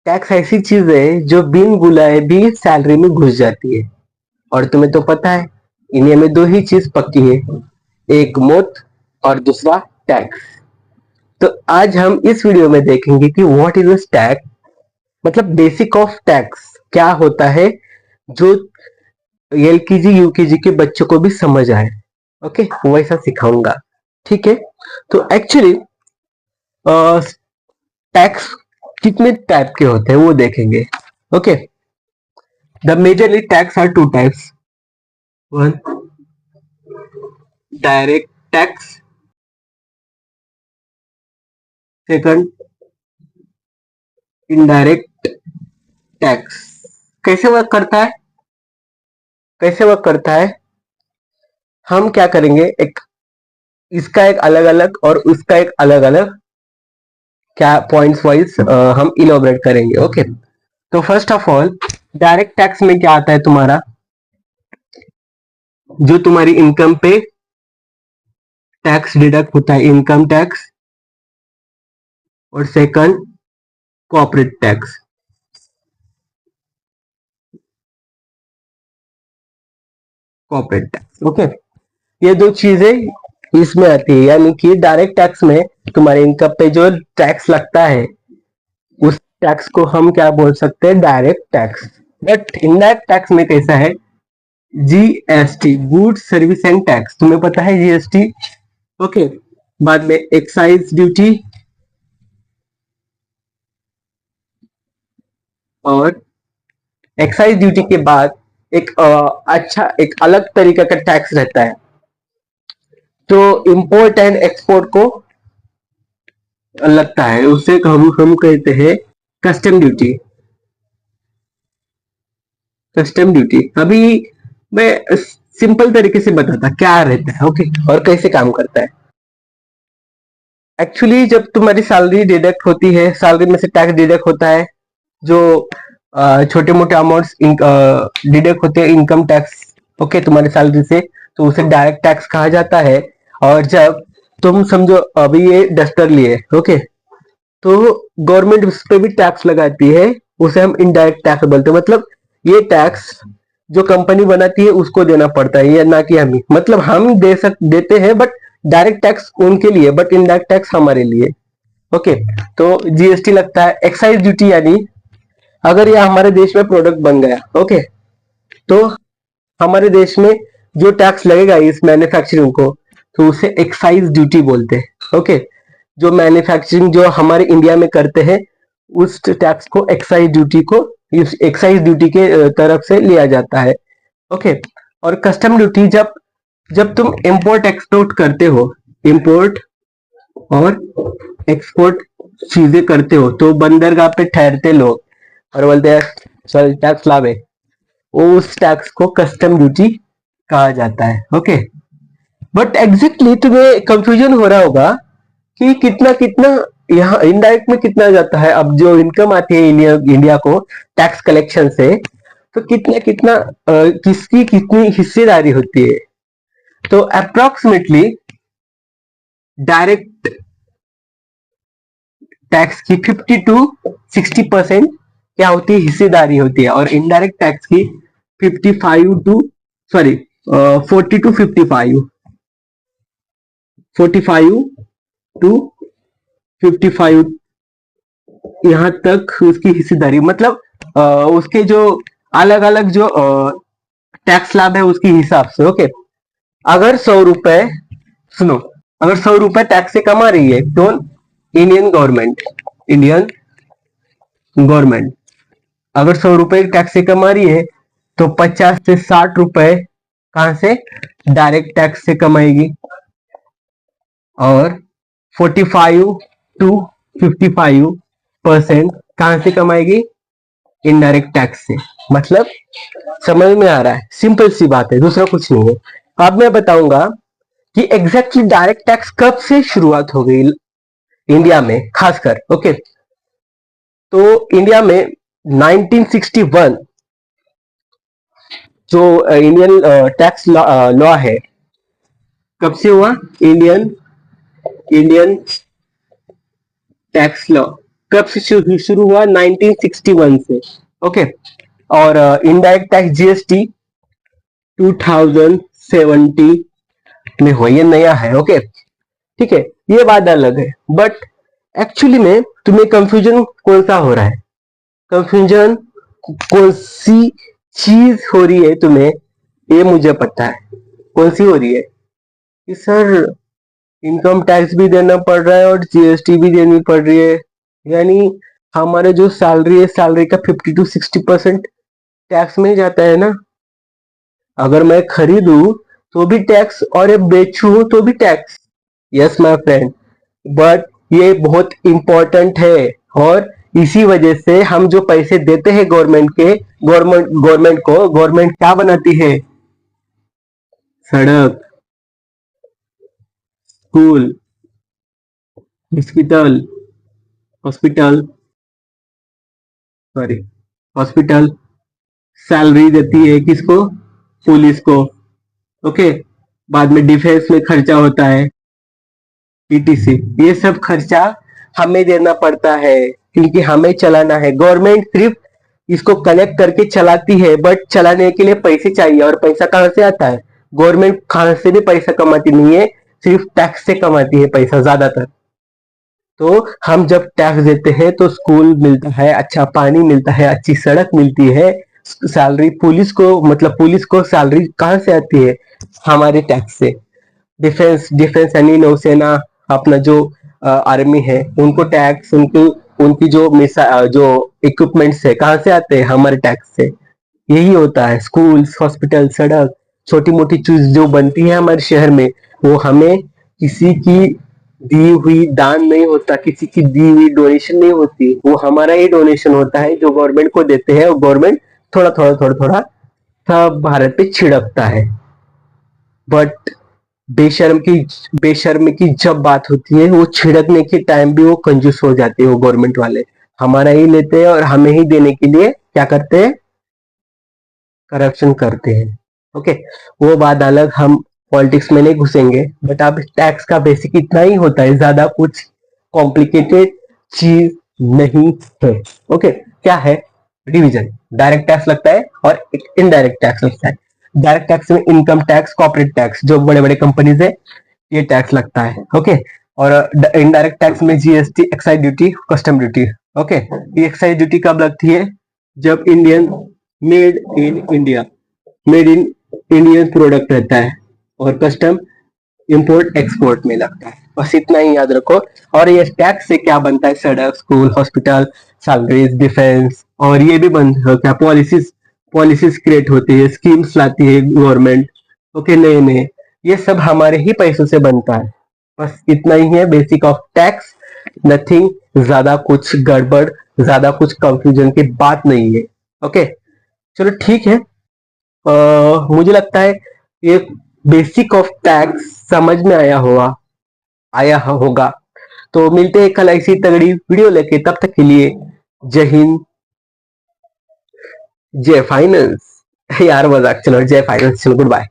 Tax ऐसी चीज है जो बिन बुलाए भी सैलरी में घुस जाती है। और तुम्हें तो पता है, इंडिया में दो ही चीज पक्की है, एक मौत और दूसरा टैक्स। तो आज हम इस वीडियो में देखेंगे कि व्हाट इज टैक्स, मतलब बेसिक ऑफ टैक्स क्या होता है, जो एलकेजी यूकेजी के बच्चों को भी समझ आए। ओके, वैसा सिखाऊंगा। ठीक है, तो एक्चुअली टैक्स कितने टाइप के होते हैं वो देखेंगे। Okay, the majorly tax are two types. One, direct tax. Second, indirect tax. कैसे वर्क करता है, कैसे वर्क करता है, हम क्या करेंगे, एक इसका एक अलग अलग और उसका एक अलग अलग क्या पॉइंट्स वाइज हम इलोबरेट करेंगे। ओके, तो first of all direct tax में क्या आता है, तुम्हारा जो तुम्हारी इनकम पे टैक्स डिडक्ट होता है, इनकम टैक्स। और second, corporate tax. Corporate tax, okay, ये दो चीजें इसमें आती है। यानी कि डायरेक्ट टैक्स में तुम्हारे इनकम पे जो टैक्स लगता है, उस टैक्स को हम क्या बोल सकते हैं, direct tax. But indirect tax में कैसा है, GST, good service and tax, तुम्हें पता है जीएसटी। ओके, बाद में एक्साइज ड्यूटी, और एक्साइज ड्यूटी के बाद एक अच्छा एक अलग तरीके का टैक्स रहता है, तो इंपोर्ट एंड एक्सपोर्ट को लगता है, उसे हम कहते हैं कस्टम ड्यूटी। कस्टम ड्यूटी अभी मैं सिंपल तरीके से बताता क्या रहता है, ओके, और कैसे काम करता है। एक्चुअली जब तुम्हारी सैलरी डिडक्ट होती है, सैलरी में से टैक्स डिडक्ट होता है, जो छोटे मोटे अमाउंट्स डिडक्ट होते हैं इनकम टैक्स, ओके, तुम्हारी सैलरी से, तो उसे डायरेक्ट टैक्स कहा जाता है। और जब तुम समझो अभी ये डस्टर लिए, ओके, तो गवर्नमेंट उस पर भी टैक्स लगाती है, उसे हम इनडायरेक्ट टैक्स बोलते हैं। मतलब ये टैक्स जो कंपनी बनाती है उसको देना पड़ता है, या ना कि हम ही, मतलब हम देते हैं, बट डायरेक्ट टैक्स उनके लिए, बट इनडायरेक्ट टैक्स हमारे लिए। ओके, तो जीएसटी लगता है। एक्साइज ड्यूटी यानी अगर यह हमारे देश में प्रोडक्ट बन गया, ओके, तो हमारे देश में जो टैक्स लगेगा इस मैन्युफैक्चरिंग को, तो उसे एक्साइज ड्यूटी बोलते हैं। ओके, जो मैन्युफैक्चरिंग जो हमारे इंडिया में करते हैं, उस टैक्स को एक्साइज ड्यूटी को एक्साइज ड्यूटी के तरफ से लिया जाता है। ओके, और कस्टम ड्यूटी जब जब तुम इंपोर्ट एक्सपोर्ट करते हो, इंपोर्ट और एक्सपोर्ट चीजें करते हो, तो बंदरगाह पे ठहरते लोग और बोलते हैं चल टैक्स लावे, उस टैक्स को कस्टम ड्यूटी कहा जाता है। ओके, बट एग्जैक्टली तुम्हें कंफ्यूजन हो रहा होगा कि कितना कितना यहाँ इनडायरेक्ट में कितना जाता है। अब जो इनकम आती है इंडिया को टैक्स कलेक्शन से, तो कितना कितना किसकी कितनी हिस्सेदारी होती है, तो अप्रोक्सीमेटली डायरेक्ट टैक्स की 50 to 60% क्या होती है, हिस्सेदारी होती है, और इनडायरेक्ट टैक्स की 55 टू सॉरी 40 to 55 45 to 55 यहाँ तक उसकी हिस्सेदारी, मतलब उसके जो अलग अलग जो टैक्स लाभ है उसके हिसाब से। ओके, अगर 100 रुपए, सुनो, अगर 100 रुपए टैक्स से कमा रही है तो इंडियन गवर्नमेंट, इंडियन गवर्नमेंट अगर 100 रुपए टैक्स से कमा रही है, तो 50 से 60 रुपए कहां से, डायरेक्ट टैक्स से कमाएगी, और 45 to 55% कहां से कमाएगी, इनडायरेक्ट टैक्स से। मतलब समझ में आ रहा है, सिंपल सी बात है, दूसरा कुछ नहीं है। अब मैं बताऊंगा कि एग्जैक्टली डायरेक्ट टैक्स कब से शुरुआत हो गई इंडिया में खासकर। ओके, तो इंडिया में 1961 जो इंडियन टैक्स लॉ है, कब से हुआ, इंडियन इंडियन टैक्स लॉ कब से शुरू हुआ? 1961 से। ओके, और इनडायरेक्ट टैक्स जीएसटी 2070 में हुआ, ये नया है। ओके, ठीक है, ये बात अलग है। बट एक्चुअली में तुम्हें कंफ्यूजन कौन सा हो रहा है? कंफ्यूजन कौन सी चीज हो रही है तुम्हें, ये मुझे पता है कौन सी हो रही है कि सर इनकम टैक्स भी देना पड़ रहा है और जीएसटी भी देनी पड़ रही है, यानी हमारे जो सैलरी है, सैलरी का 50 to 60% टैक्स में ही जाता है ना। अगर मैं खरीदूं तो भी टैक्स और ये बेचूं तो भी tax. Yes my friend, but ये बहुत इंपॉर्टेंट है। और इसी वजह से हम जो पैसे देते हैं गवर्नमेंट को, गवर्नमेंट क्या बनाती है? सड़क, school, hospital, hospital sorry hospital, salary देती है किसको? पुलिस को। ओके, बाद में डिफेंस में खर्चा होता है, ईटीसी। ये सब खर्चा हमें देना पड़ता है क्योंकि हमें चलाना है। गवर्नमेंट सिर्फ इसको कलेक्ट करके चलाती है, बट चलाने के लिए पैसे चाहिए, और पैसा कहाँ से आता है? गवर्नमेंट कहाँ से भी पैसा कमाती नहीं है, सिर्फ टैक्स से कमाती है पैसा ज्यादातर। तो हम जब टैक्स देते हैं तो स्कूल मिलता है, अच्छा पानी मिलता है, अच्छी सड़क मिलती है, सैलरी पुलिस को, मतलब पुलिस को सैलरी कहाँ से आती है? हमारे टैक्स से। डिफेंस डिफेंस यानी नौसेना, अपना जो आर्मी है, उनको टैक्स, उनकी उनकी जो जो इक्विपमेंट्स है कहाँ से आते हैं? हमारे टैक्स से। यही होता है, स्कूल्स, हॉस्पिटल, सड़क, छोटी मोटी चीज जो बनती है हमारे शहर में, वो हमें किसी की दी हुई दान नहीं होता, किसी की दी हुई डोनेशन नहीं होती, वो हमारा ही डोनेशन होता है जो गवर्नमेंट को देते हैं, और गवर्नमेंट थोड़ा थोड़ा थोड़ा थोड़ा सब भारत पे छिड़कता है। बट बेशर्म की बेशर्मी की जब बात होती है, वो छिड़कने के टाइम भी वो कंजूस हो जाते हैं, वो गवर्नमेंट वाले हमारा ही लेते हैं और हमें ही देने के लिए क्या करते हैं? करप्शन करते हैं। ओके, वो बात अलग, हम पॉलिटिक्स में नहीं घुसेंगे। बट अब टैक्स का बेसिक इतना ही होता है, ज्यादा कुछ कॉम्प्लिकेटेड चीज नहीं है। ओके, क्या है? डिवीजन। डायरेक्ट टैक्स लगता है और इनडायरेक्ट टैक्स लगता है। डायरेक्ट टैक्स में इनकम टैक्स, कॉर्पोरेट टैक्स, जो बड़े बड़े कंपनीज है, ये टैक्स लगता है। ओके, और इनडायरेक्ट टैक्स में GST, excise duty, custom duty. Okay, ये एक्साइज ड्यूटी कब लगती है? जब made in India made in Indian product रहता है, और कस्टम इंपोर्ट एक्सपोर्ट में लगता है। बस इतना ही याद रखो। और ये टैक्स से क्या बनता है? सड़क, स्कूल, हॉस्पिटल, सैलरीज, डिफेंस, और ये भी बन क्या पॉलिसीज पॉलिसीज क्रिएट होती है, स्कीम्स लाती है गवर्नमेंट। ओके, नए नए, ये सब हमारे ही पैसों से बनता है। बस इतना ही है बेसिक ऑफ टैक्स, नथिंग, ज्यादा कुछ गड़बड़, ज्यादा कुछ कंफ्यूजन की बात नहीं है। ओके, चलो ठीक है। मुझे लगता है ये बेसिक ऑफ टैक्स समझ में आया होगा। तो मिलते हैं कल ऐसी तगड़ी वीडियो लेके, तब तक के लिए जय हिंद, जय फाइनेंस। यार मजाक, चलो जय फाइनेंस, चलो गुड बाय।